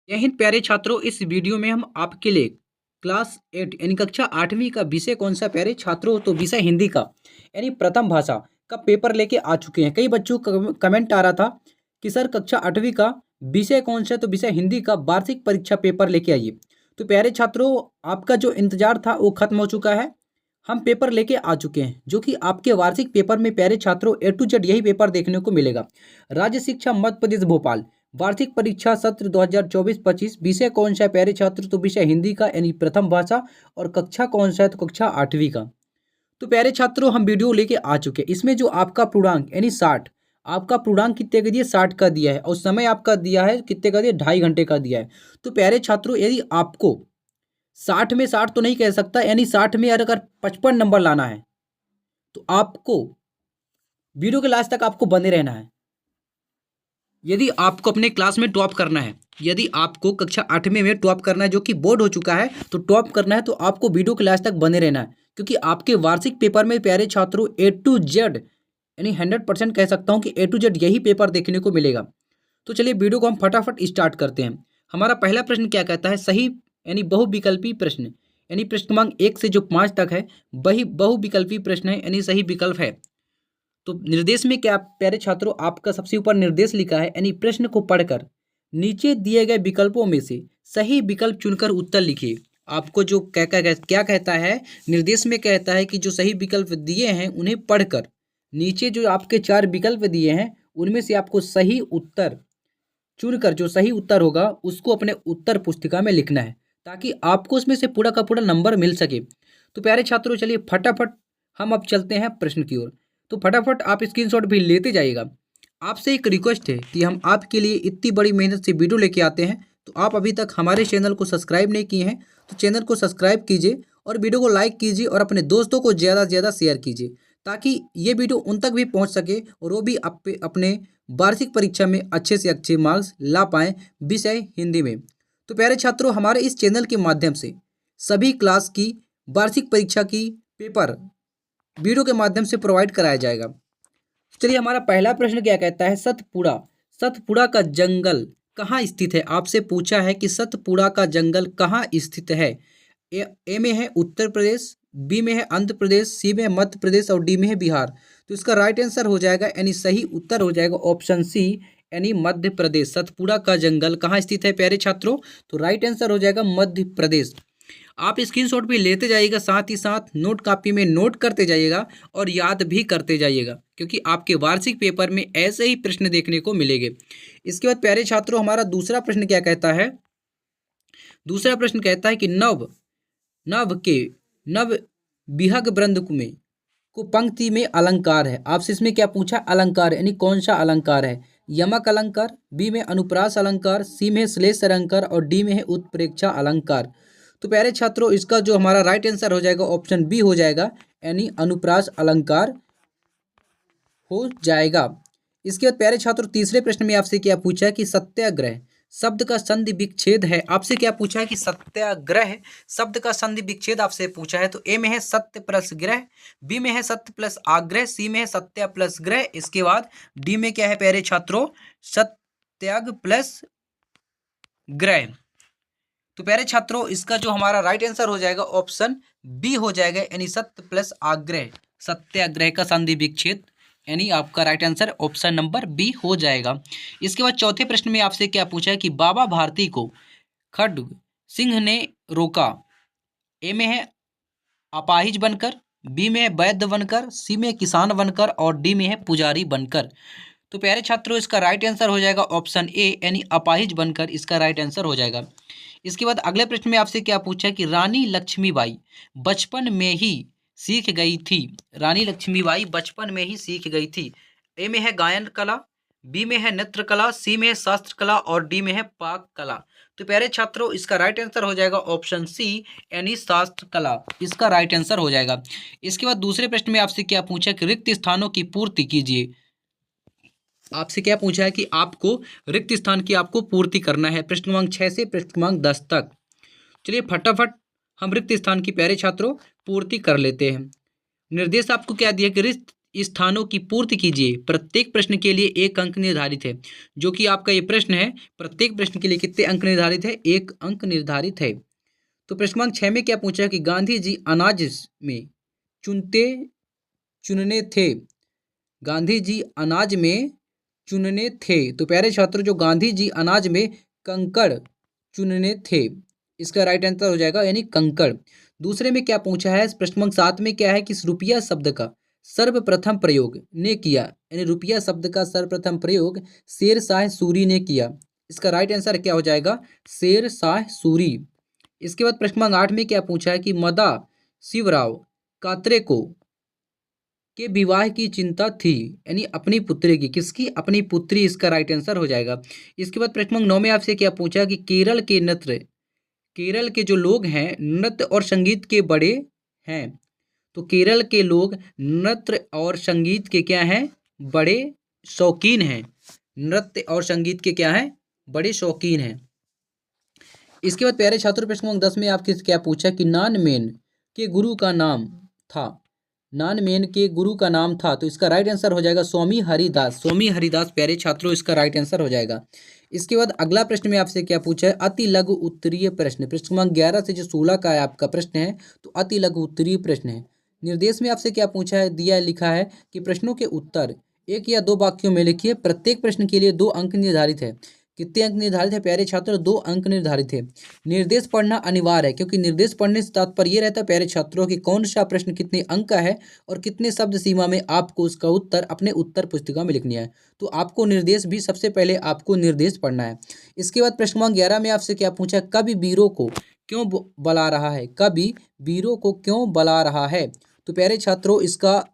जय हिंद प्यारे छात्रों। इस वीडियो में हम आपके लिए क्लास 8 यानी कक्षा 8वीं का विषय कौन सा प्यारे छात्रों, तो विषय हिंदी का यानी प्रथम भाषा का पेपर लेके आ चुके हैं। कई बच्चों का कमेंट आ रहा था कि सर कक्षा 8वीं का विषय कौन सा है, तो विषय हिंदी का वार्षिक परीक्षा पेपर लेके आइए। तो प्यारे छात्रों, आपका जो इंतजार था वो खत्म हो चुका है। हम पेपर लेके आ चुके हैं जो कि आपके वार्षिक पेपर में प्यारे छात्रों A to Z यही पेपर देखने को मिलेगा। राज्य शिक्षा मध्य प्रदेश भोपाल वार्षिक परीक्षा सत्र 2024-25 विषय कौन सा है प्यारे छात्र, तो विषय हिंदी का यानी प्रथम भाषा। और कक्षा कौन सा है, तो कक्षा 8वीं का। तो प्यारे छात्रों, हम वीडियो लेके आ चुके हैं। इसमें जो आपका पूर्णांक यानी 60, आपका पूर्णांक कितने का दिया, 60 का दिया है। और समय आपका दिया है कितने का दिया, 2.5 घंटे का दिया है। तो प्यारे छात्रों, यदि आपको 60 में 60 तो नहीं कह सकता, यानी 60 में अगर 55 नंबर लाना है तो आपको वीडियो के लास्ट तक आपको बने रहना है। यदि आपको अपने क्लास में टॉप करना है, यदि आपको कक्षा 8वीं में टॉप करना है, जो कि बोर्ड हो चुका है, तो टॉप करना है तो आपको वीडियो के लास्ट तक बने रहना है। क्योंकि आपके वार्षिक पेपर में प्यारे छात्रों A to Z यानी 100% कह सकता हूँ कि A to Z यही पेपर देखने को मिलेगा। तो चलिए वीडियो को हम फटाफट स्टार्ट करते हैं। हमारा पहला प्रश्न क्या कहता है, सही यानी बहुविकल्पी प्रश्न, यानी प्रश्न क्रमांक 1 से जो 5 तक है वही बहुविकल्पी प्रश्न है, यानी सही विकल्प है। तो निर्देश में क्या प्यारे छात्रों, आपका सबसे ऊपर निर्देश लिखा है, यानी प्रश्न को पढ़कर नीचे दिए गए विकल्पों में से सही विकल्प चुनकर उत्तर लिखिए। आपको जो क्या कहता है, निर्देश में कहता है कि जो सही विकल्प दिए हैं उन्हें पढ़कर नीचे जो आपके 4 विकल्प दिए हैं उनमें से आपको सही उत्तर चुनकर जो सही उत्तर होगा उसको अपने उत्तर पुस्तिका में लिखना है, ताकि आपको उसमें से पूरा का पूरा नंबर मिल सके। तो प्यारे छात्रों, चलिए फटाफट हम अब चलते हैं प्रश्न की ओर। तो फटाफट आप स्क्रीनशॉट भी लेते जाइएगा। आपसे एक रिक्वेस्ट है कि हम आपके लिए इतनी बड़ी मेहनत से वीडियो लेके आते हैं, तो आप अभी तक हमारे चैनल को सब्सक्राइब नहीं किए हैं तो चैनल को सब्सक्राइब कीजिए और वीडियो को लाइक कीजिए और अपने दोस्तों को ज़्यादा से ज़्यादा शेयर कीजिए, ताकि ये वीडियो उन तक भी पहुंच सके और वो भी अपने वार्षिक परीक्षा में अच्छे से अच्छे मार्क्स ला पाएँ विषय हिंदी में। तो प्यारे छात्रों, हमारे इस चैनल के माध्यम से सभी क्लास की वार्षिक परीक्षा की पेपर वीडियो के माध्यम से प्रोवाइड कराया जाएगा। चलिए, हमारा पहला प्रश्न क्या कहता है, सतपुड़ा सतपुड़ा का जंगल कहाँ स्थित है। आपसे पूछा है कि सतपुड़ा का जंगल कहाँ स्थित है। ए में है उत्तर प्रदेश, बी में है आंध्र प्रदेश, सी में है मध्य प्रदेश और डी में है बिहार। तो इसका राइट आंसर हो जाएगा, यानी सही उत्तर हो जाएगा ऑप्शन सी, यानी मध्य प्रदेश। सतपुड़ा का जंगल कहाँ स्थित है प्यारे छात्रों, तो राइट आंसर हो जाएगा मध्य प्रदेश। आप स्क्रीनशॉट भी लेते जाइएगा, साथ ही साथ नोट कॉपी में नोट करते जाइएगा और याद भी करते जाइएगा, क्योंकि आपके वार्षिक पेपर में ऐसे ही प्रश्न देखने को मिलेंगे। इसके बाद प्यारे छात्रों, हमारा दूसरा प्रश्न क्या कहता है, दूसरा प्रश्न कहता है कि नव नव के नव विहग ब्रंद में को पंक्ति में अलंकार है। आपसे इसमें क्या पूछा, अलंकार यानी कौन सा अलंकार है। यमक अलंकार, बी में अनुप्रास अलंकार, सी में श्लेष अलंकार और डी में है उत्प्रेक्षा अलंकार। तो प्यारे छात्रों, इसका जो हमारा राइट आंसर हो जाएगा ऑप्शन बी हो जाएगा, यानी अनुप्रास अलंकार हो जाएगा। इसके बाद प्यारे छात्रों, तीसरे प्रश्न में आपसे क्या पूछा है कि सत्याग्रह शब्द का संधि विच्छेद है। आपसे क्या पूछा है कि सत्याग्रह शब्द का संधि विच्छेद आपसे पूछा है। तो ए में है सत्य प्लस ग्रह, बी में है सत्य प्लस आग्रह, सी में है सत्या प्लस ग्रह। इसके बाद डी में क्या है प्यारे छात्रों, सत्याग प्लस ग्रह। तो प्यारे छात्रों, इसका जो हमारा राइट आंसर हो जाएगा ऑप्शन बी हो जाएगा, यानी सत्य प्लस आग्रह, सत्याग्रह का संधि विच्छेद, यानी आपका right answer option number B हो जाएगा। इसके बाद चौथे प्रश्न में आपसे क्या पूछा है कि बाबा भारती को खड्ग सिंह ने रोका। ए में है अपाहिज बनकर, बी में है वैद्य बनकर, सी में किसान बनकर और डी में है पुजारी बनकर। तो प्यारे छात्रों, इसका राइट आंसर हो जाएगा ऑप्शन ए, यानी अपाहिज बनकर, इसका राइट आंसर हो जाएगा। इसके बाद अगले प्रश्न में आपसे क्या पूछा है कि रानी लक्ष्मीबाई बचपन में ही सीख गई थी। रानी लक्ष्मीबाई बचपन में ही सीख गई थी। ए में है गायन कला, बी में है नृत्य कला, सी में है शास्त्र कला और डी में है पाक कला। तो प्यारे छात्रों, इसका राइट आंसर हो जाएगा ऑप्शन सी, यानी शास्त्र कला, इसका राइट आंसर हो जाएगा। इसके बाद दूसरे प्रश्न में आपसे क्या पूछा कि रिक्त स्थानों की पूर्ति कीजिए। आपसे क्या पूछा है कि आपको रिक्त स्थान की आपको पूर्ति करना है, प्रश्न क्रमांक 6 से प्रश्न क्रमांक 10 तक। चलिए फटाफट हम रिक्त स्थान की प्यारे छात्रों पूर्ति कर लेते हैं। निर्देश आपको क्या दिया कि स्थानों की पूर्ति कीजिए। प्रत्येक प्रश्न के लिए 1 अंक निर्धारित है। जो कि आपका ये प्रश्न है, प्रत्येक प्रश्न के लिए कितने अंक निर्धारित है? 1 अंक निर्धारित है। तो प्रश्न क्रमांक 6 में क्या पूछा है कि गांधी जी अनाज में चुनते चुनने थे। गांधी जी अनाज में चुनने थे। तो प्यारे छात्रों, जो गांधी जी अनाज में कंकड़ चुनने थे, इसका राइट आंसर हो जाएगा यानी कंकड़। दूसरे में क्या पूछा है? प्रश्न क्रमांक 7 में क्या है कि इस रुपया शब्द का सर्वप्रथम प्रयोग ने किया, यानी रुपया शब्द का सर्वप्रथम प्रयोग शेर शाह सूरी ने किया। इसका राइट आंसर क्या हो जाएगा? शेर शाह सूरी। इसके बाद प्रश्न क्रमांक 8 में क्या पूछा है कि मदा शिवराव कात्रे को के विवाह की चिंता थी, यानी अपनी पुत्री की। किसकी? अपनी पुत्री। इसका राइट आंसर हो जाएगा। इसके बाद प्रश्न क्रमांक 9 में आपसे क्या पूछा कि केरल के जो लोग हैं नृत्य और संगीत के बड़े हैं। तो केरल के लोग नृत्य और संगीत के क्या हैं? बड़े शौकीन हैं। नृत्य और संगीत के क्या हैं? बड़े शौकीन हैं। इसके बाद प्यारे छात्रों, प्रश्न क्रमांक 10 में आपके क्या पूछा कि नानमेन के गुरु का नाम था। नानमेन के गुरु का नाम था। तो इसका राइट आंसर हो जाएगा स्वामी हरिदास। स्वामी हरिदास प्यारे छात्रों, इसका राइट आंसर हो जाएगा। इसके बाद अगला प्रश्न में आपसे क्या पूछा है? अति लघु उत्तरीय प्रश्न। प्रश्न क्रमांक 11 से जो 16 का है आपका प्रश्न है, तो अति लघु उत्तरीय प्रश्न है। निर्देश में आपसे क्या पूछा है? दिया लिखा है कि प्रश्नों के उत्तर 1 या 2 वाक्यों में लिखिए। प्रत्येक प्रश्न के लिए 2 अंक निर्धारित है। कितने अंक निर्धारित है प्यारे छात्रों? 2 अंक निर्धारित है। निर्देश पढ़ना अनिवार्य है, क्योंकि निर्देश पढ़ने से तात्पर्य ये रहता है प्यारे छात्रों कि कौन सा प्रश्न कितने अंक का है और कितने शब्द सीमा में आपको उसका उत्तर अपने उत्तर पुस्तिका में लिखनी है। तो आपको निर्देश भी सबसे पहले आपको निर्देश पढ़ना है। इसके बाद प्रश्न क्रमांक 11 में आपसे क्या पूछा? कवि वीरों को क्यों बुला रहा है? कवि वीरों को क्यों बुला रहा है? तो प्यारे छात्रों, इसका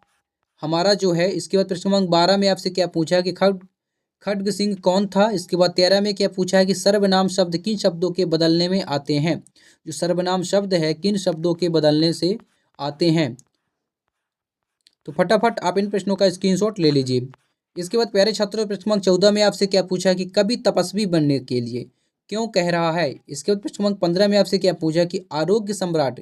हमारा जो है, इसके बाद प्रश्न क्रमांक 12 में आपसे क्या पूछा कि खड्ग सिंह कौन था? इसके बाद 13 में क्या पूछा है कि सर्वनाम शब्द किन शब्दों के बदलने में आते हैं? जो सर्वनाम शब्द है किन शब्दों के बदलने से आते हैं? तो फटाफट आप इन प्रश्नों का स्क्रीनशॉट ले लीजिए। इसके बाद प्यारे छात्रों, प्रश्न क्रमांक 14 में आपसे क्या पूछा कि कवि तपस्वी बनने के लिए क्यों कह रहा है? इसके बाद प्रश्न क्रमांक 15 में आपसे क्या पूछा कि आरोग्य सम्राट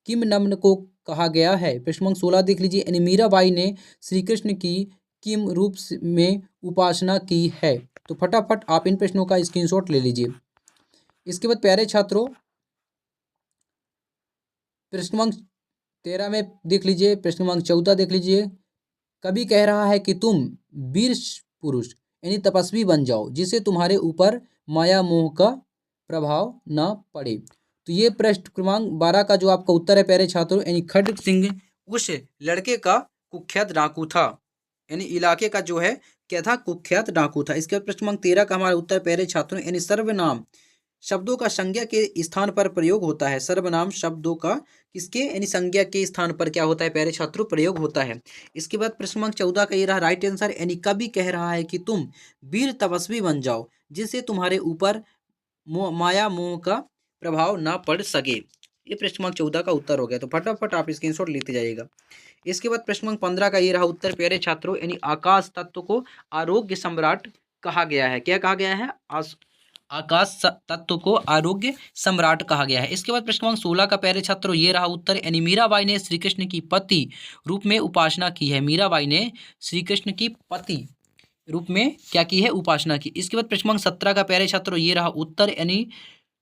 किम नमन को कहा गया है? प्रश्न क्रमांक 16 देख लीजिए, यानी मीराबाई ने श्री कृष्ण की किम रूप में उपासना की है? तो फटाफट आप इन प्रश्नों का स्क्रीनशॉट ले लीजिए। इसके बाद प्यारे छात्रों, प्रश्न क्रमांक 13 में देख लीजिए, प्रश्न क्रमांक 14 देख लीजिए। कवि कह रहा है कि तुम वीर पुरुष यानी तपस्वी बन जाओ, जिससे तुम्हारे ऊपर माया मोह का प्रभाव न पड़े। तो ये प्रश्न क्रमांक 12 का जो आपका उत्तर है प्यारे छात्रों, यानी खड्ग सिंह उस लड़के का कुख्यात डाकू था, यानी इलाके का जो है क्या था? कुख्यात डाकू था। इसके बाद प्रश्न क्रमांक 13 का हमारा उत्तर प्यारे छात्रों, यानी सर्वनाम शब्दों का संज्ञा के स्थान पर प्रयोग होता है। सर्वनाम शब्दों का किसके यानी संज्ञा के स्थान पर क्या होता है प्यारे छात्रों? प्रयोग होता है। इसके बाद प्रश्न क्रमांक 14 का ये रहा राइट आंसर, यानी कवि कह रहा है कि तुम वीर तपस्वी बन जाओ, जिससे तुम्हारे ऊपर माया मोह का प्रभाव ना पड़ सके। ये प्रश्न क्रमांक 14 का उत्तर हो गया। तो फटाफट आप स्क्रीनशॉट लेते जाइएगा। इसके बाद प्रश्न क्रमांक 15 का ये रहा उत्तर प्यारे छात्रों, यानी आकाश तत्व को आरोग्य सम्राट कहा गया है। क्या कहा गया है? आकाश तत्व को आरोग्य सम्राट कहा गया है। इसके बाद प्रश्न क्रमांक 16 का प्यारे छात्रों ये रहा उत्तर, यानी मीराबाई ने श्री कृष्ण की पति रूप में उपासना की है। मीराबाई ने श्री कृष्ण की पति रूप में क्या की है? उपासना की। इसके बाद प्रश्न क्रमांक 17 का प्यारे छात्रों ये रहा उत्तर, यानी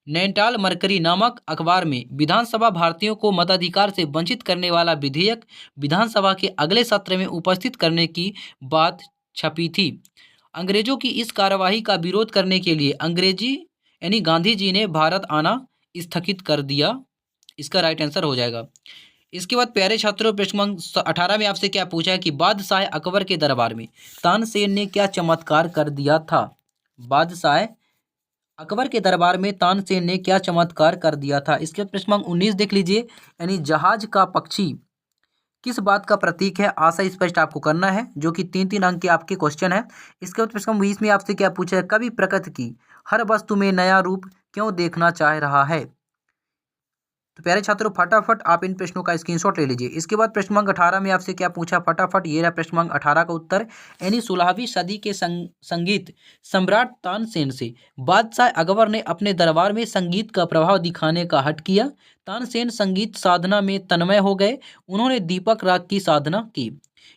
नैनीताल मरकरी नामक अखबार में विधानसभा भारतीयों को मताधिकार से वंचित करने वाला विधेयक विधानसभा के अगले सत्र में उपस्थित करने की बात छपी थी। अंग्रेजों की इस कार्यवाही का विरोध करने के लिए अंग्रेजी यानी गांधी जी ने भारत आना स्थगित कर दिया। इसका राइट आंसर हो जाएगा। इसके बाद प्यारे छात्रों, प्रश्न क्रमांक 18 में आपसे क्या पूछा है कि बादशाह अकबर के दरबार में तानसेन ने क्या चमत्कार कर दिया था? बादशाह अकबर के दरबार में तानसेन ने क्या चमत्कार कर दिया था? इसके बाद प्रश्न क्रमांक 19 देख लीजिए, यानी जहाज का पक्षी किस बात का प्रतीक है? आशा स्पष्ट आपको करना है, जो कि 3-3 अंक के आपके क्वेश्चन है। इसके बाद प्रश्न 20 में आपसे क्या पूछा है? कवि प्रकृति की हर वस्तु में नया रूप क्यों देखना चाह रहा है? तो प्यारे छात्रों, फटाफट आप इन प्रश्नों का स्क्रीनशॉट ले लीजिए। इसके बाद प्रश्न क्रमांक 18 में आपसे क्या पूछा? फटाफट ये रहा प्रश्न क्रमांक 18 का उत्तर, यानी 16वीं सदी के संगीत सम्राट तानसेन से बादशाह अकबर ने अपने दरबार में संगीत का प्रभाव दिखाने का हट किया। तानसेन संगीत साधना में तन्मय हो गए। उन्होंने दीपक राग की साधना की।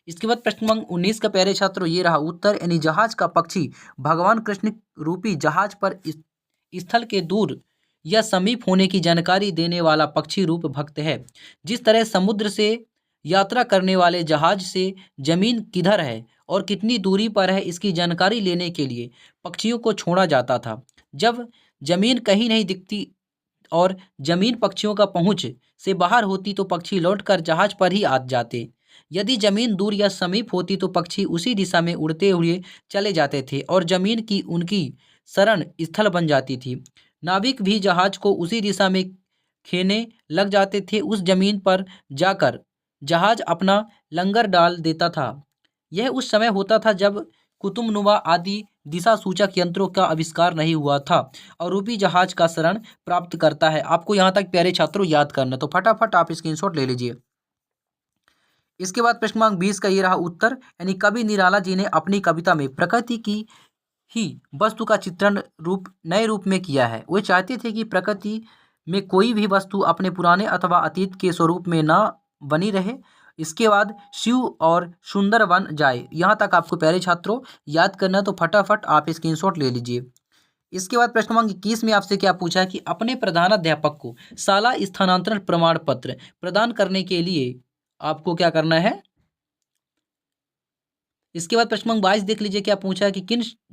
इसके बाद प्रश्न क्रमांक 19 का प्यारे छात्रों ये रहा उत्तर, यानी जहाज का पक्षी भगवान कृष्ण रूपी जहाज पर स्थल के दूर या समीप होने की जानकारी देने वाला पक्षी रूप भक्त है। जिस तरह समुद्र से यात्रा करने वाले जहाज से जमीन किधर है और कितनी दूरी पर है इसकी जानकारी लेने के लिए पक्षियों को छोड़ा जाता था। जब जमीन कहीं नहीं दिखती और जमीन पक्षियों का पहुंच से बाहर होती तो पक्षी लौटकर जहाज पर ही आ जाते। यदि जमीन दूर या समीप होती तो पक्षी उसी दिशा में उड़ते हुए चले जाते थे और जमीन की उनकी शरण स्थल बन जाती थी। नाविक भी जहाज को उसी दिशा में खेने लग जाते थे। उस जमीन पर जाकर जहाज अपना लंगर डाल देता था। यह उस समय होता था जब कुतुबनुमा आदि दिशा सूचक यंत्रों का आविष्कार नहीं हुआ था और रूपी जहाज का शरण प्राप्त करता है। आपको यहाँ तक प्यारे छात्रों याद करना, तो फटाफट आप स्क्रीनशॉट ले लीजिए। इसके बाद प्रश्न क्रमांक 20 का ये रहा उत्तर, यानी कवि निराला जी ने अपनी कविता में प्रकृति की ही वस्तु का चित्रण नए रूप में किया है। वे चाहते थे कि प्रकृति में कोई भी वस्तु अपने पुराने अथवा अतीत के स्वरूप में ना बनी रहे, इसके बाद शिव और सुंदर बन जाए। यहाँ तक आपको प्यारे छात्रों याद करना, तो फटाफट आप स्क्रीनशॉट ले लीजिए। इसके बाद प्रश्न क्रमांक 21 में आपसे क्या पूछा है कि अपने प्रधानाध्यापक को शाला स्थानांतरण प्रमाण पत्र प्रदान करने के लिए आपको क्या करना है। इसके बाद प्रश्न क्रमांक 22 देख लीजिए क्या पूछा है कि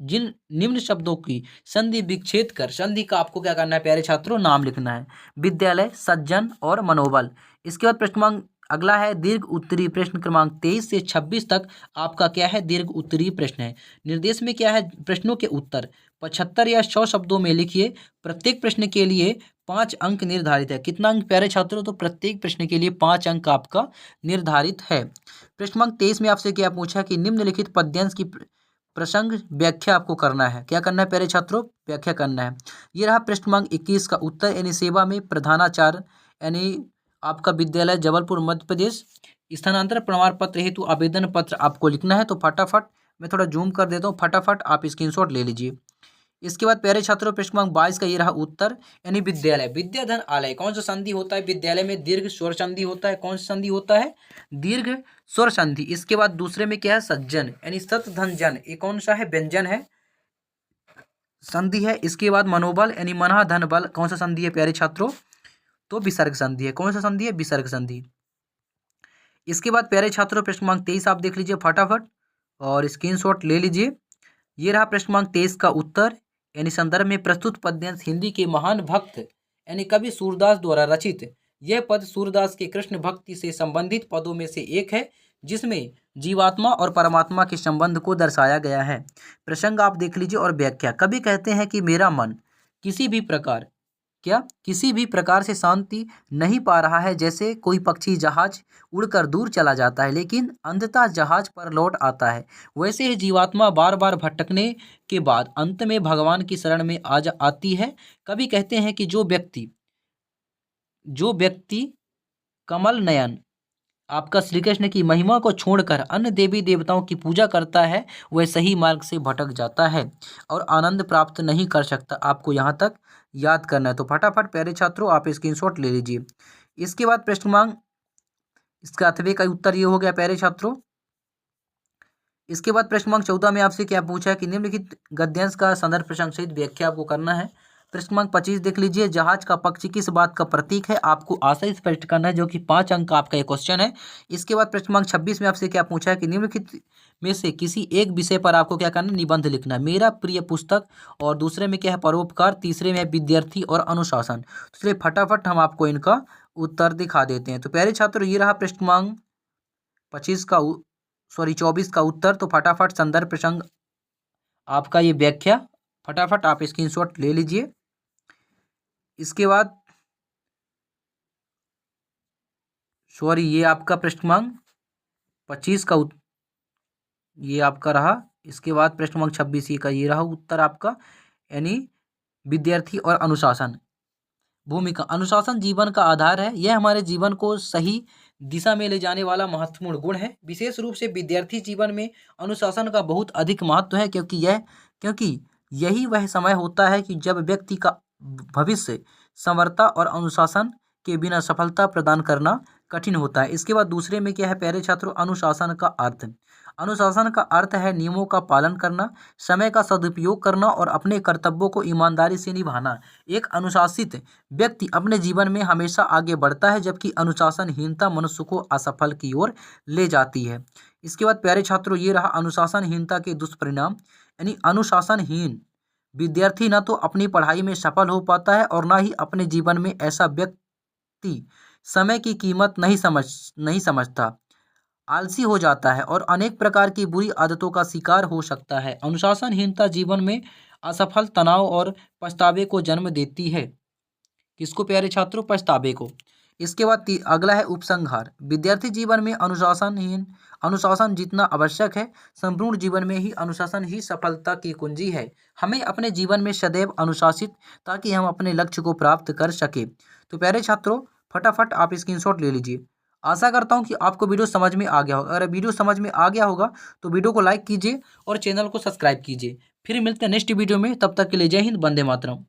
जिन निम्न शब्दों की संधि विच्छेद कर संधि का आपको क्या करना है प्यारे छात्रों, नाम लिखना है। विद्यालय, सज्जन और मनोबल। इसके बाद प्रश्न क्रमांक अगला है दीर्घ उत्तरीय प्रश्न क्रमांक 23 से 26 तक आपका क्या है, दीर्घ उत्तरीय प्रश्न है। निर्देश में क्या है, प्रश्नों के उत्तर 75 या 100 शब्दों में लिखिए। प्रत्येक प्रश्न के लिए 5 अंक निर्धारित है। कितना अंक प्यारे छात्रों, तो प्रत्येक प्रश्न के लिए 5 अंक आपका निर्धारित है। प्रश्न क्रमांक 23 में आपसे क्या पूछा कि निम्नलिखित पद्यांश की प्रसंग व्याख्या आपको करना है। क्या करना है प्यारे छात्रों, व्याख्या करना है। ये रहा प्रश्न क्रमांक 21 का उत्तर, यानी सेवा में प्रधानाचार्य यानी आपका विद्यालय जबलपुर मध्य प्रदेश, स्थानांतरण प्रमाण पत्र हेतु आवेदन पत्र आपको लिखना है। तो फटाफट मैं थोड़ा जूम कर देता हूँ, फटाफट आप स्क्रीनशॉट ले लीजिए। इसके बाद प्यारे छात्रों प्रश्न क्रमांक 22 का ये रहा उत्तर, यानी विद्यालय, विद्याधन आलय। कौन सा संधि होता है विद्यालय में, दीर्घ स्वर संधि होता है। कौन सा संधि होता है, दीर्घ स्वर संधि। इसके बाद दूसरे में क्या है, सज्जन यानी सत धन जन, ये कौन सा है, व्यंजन है, संधि है। इसके बाद मनोबल यानी मना धन बल, कौन सा संधि है प्यारे छात्रों, तो विसर्ग संधि है। कौन सा संधि है, विसर्ग संधि। इसके बाद प्यारे छात्रों प्रश्न क्रमांक 23 आप देख लीजिए फटाफट और स्क्रीनशॉट ले लीजिए। ये रहा प्रश्न क्रमांक 23 का उत्तर, यानी संदर्भ में प्रस्तुत पद्यांश हिंदी के महान भक्त यानी कवि सूरदास द्वारा रचित। यह पद सूरदास के कृष्ण भक्ति से संबंधित पदों में से एक है जिसमें जीवात्मा और परमात्मा के संबंध को दर्शाया गया है। प्रसंग आप देख लीजिए और व्याख्या। कवि कहते हैं कि मेरा मन किसी भी प्रकार से शांति नहीं पा रहा है। जैसे कोई पक्षी जहाज उड़कर दूर चला जाता है लेकिन अंततः जहाज पर लौट आता है, वैसे ही जीवात्मा बार बार भटकने के बाद अंत में भगवान की शरण में आती है। कवि कहते हैं कि जो व्यक्ति कमल नयन आपका श्री कृष्ण की महिमा को छोड़कर अन्य देवी देवताओं की पूजा करता है वह सही मार्ग से भटक जाता है और आनंद प्राप्त नहीं कर सकता। आपको यहाँ तक याद करना है। तो फटाफट प्यारे छात्रों आप स्क्रीनशॉट ले लीजिए। इसके बाद प्रश्न क्रमांक इसका अथवे का उत्तर ये हो गया प्यारे छात्रों। इसके बाद प्रश्न क्रमांक 14 में आपसे क्या पूछा है कि निम्नलिखित गद्यांश का संदर्भ प्रसंग सहित व्याख्या आपको करना है। प्रश्न क्रमांक 25 देख लीजिए, जहाज का पक्षी किस बात का प्रतीक है। आपको आशय स्पष्ट करना है जो कि 5 अंक का आपका एक क्वेश्चन है। इसके बाद प्रश्न क्रमांक 26 में आपसे क्या पूछा है कि निम्नलिखित में से किसी एक विषय पर आपको क्या करना है, निबंध लिखना है। मेरा प्रिय पुस्तक, और दूसरे में क्या है, परोपकार, तीसरे में विद्यार्थी और अनुशासन। तो चलिए फटाफट हम आपको इनका उत्तर दिखा देते हैं। तो प्यारे छात्रों ये रहा प्रश्न क्रमांक 24 का उत्तर। तो फटाफट संदर्भ प्रसंग आपका ये व्याख्या फटाफट आप स्क्रीनशॉट ले लीजिए। इसके बाद ये आपका प्रश्न क्रमांक 25 का ये आपका रहा। इसके बाद प्रश्न क्रमांक 26 का ये रहा उत्तर आपका, यानी विद्यार्थी और अनुशासन। भूमिका, अनुशासन जीवन का आधार है। यह हमारे जीवन को सही दिशा में ले जाने वाला महत्वपूर्ण गुण है। विशेष रूप से विद्यार्थी जीवन में अनुशासन का बहुत अधिक महत्व है क्योंकि यही वह समय होता है कि जब व्यक्ति का भविष्य समर्था और अनुशासन के बिना सफलता प्रदान करना कठिन होता है। इसके बाद दूसरे में क्या है प्यारे छात्रों, अनुशासन का अर्थ। अनुशासन का अर्थ है नियमों का पालन करना, समय का सदुपयोग करना और अपने कर्तव्यों को ईमानदारी से निभाना। एक अनुशासित व्यक्ति अपने जीवन में हमेशा आगे बढ़ता है, जबकि अनुशासनहीनता मनुष्य को असफल की ओर ले जाती है। इसके बाद प्यारे छात्रों ये रहा अनुशासनहीनता के दुष्परिणाम। यानी अनुशासनहीन विद्यार्थी न तो अपनी पढ़ाई में सफल हो पाता है और ना ही अपने जीवन में ऐसा व्यक्ति समय की कीमत नहीं समझता, आलसी हो जाता है और अनेक प्रकार की बुरी आदतों का शिकार हो सकता है। अनुशासनहीनता जीवन में असफल, तनाव और पछतावे को जन्म देती है। किसको प्यारे छात्रों, पछतावे को। इसके बाद अगला है उपसंहार। विद्यार्थी जीवन में अनुशासन जितना आवश्यक है, संपूर्ण जीवन में ही अनुशासन ही सफलता की कुंजी है। हमें अपने जीवन में सदैव अनुशासित, ताकि हम अपने लक्ष्य को प्राप्त कर सके। तो प्यारे छात्रों फटाफट आप स्क्रीनशॉट ले लीजिए। आशा करता हूँ कि आपको वीडियो समझ में आ गया होगा। अगर वीडियो समझ में आ गया होगा तो वीडियो को लाइक कीजिए और चैनल को सब्सक्राइब कीजिए। फिर मिलते हैं नेक्स्ट वीडियो में, तब तक के लिए जय हिंद, वंदे मातरम।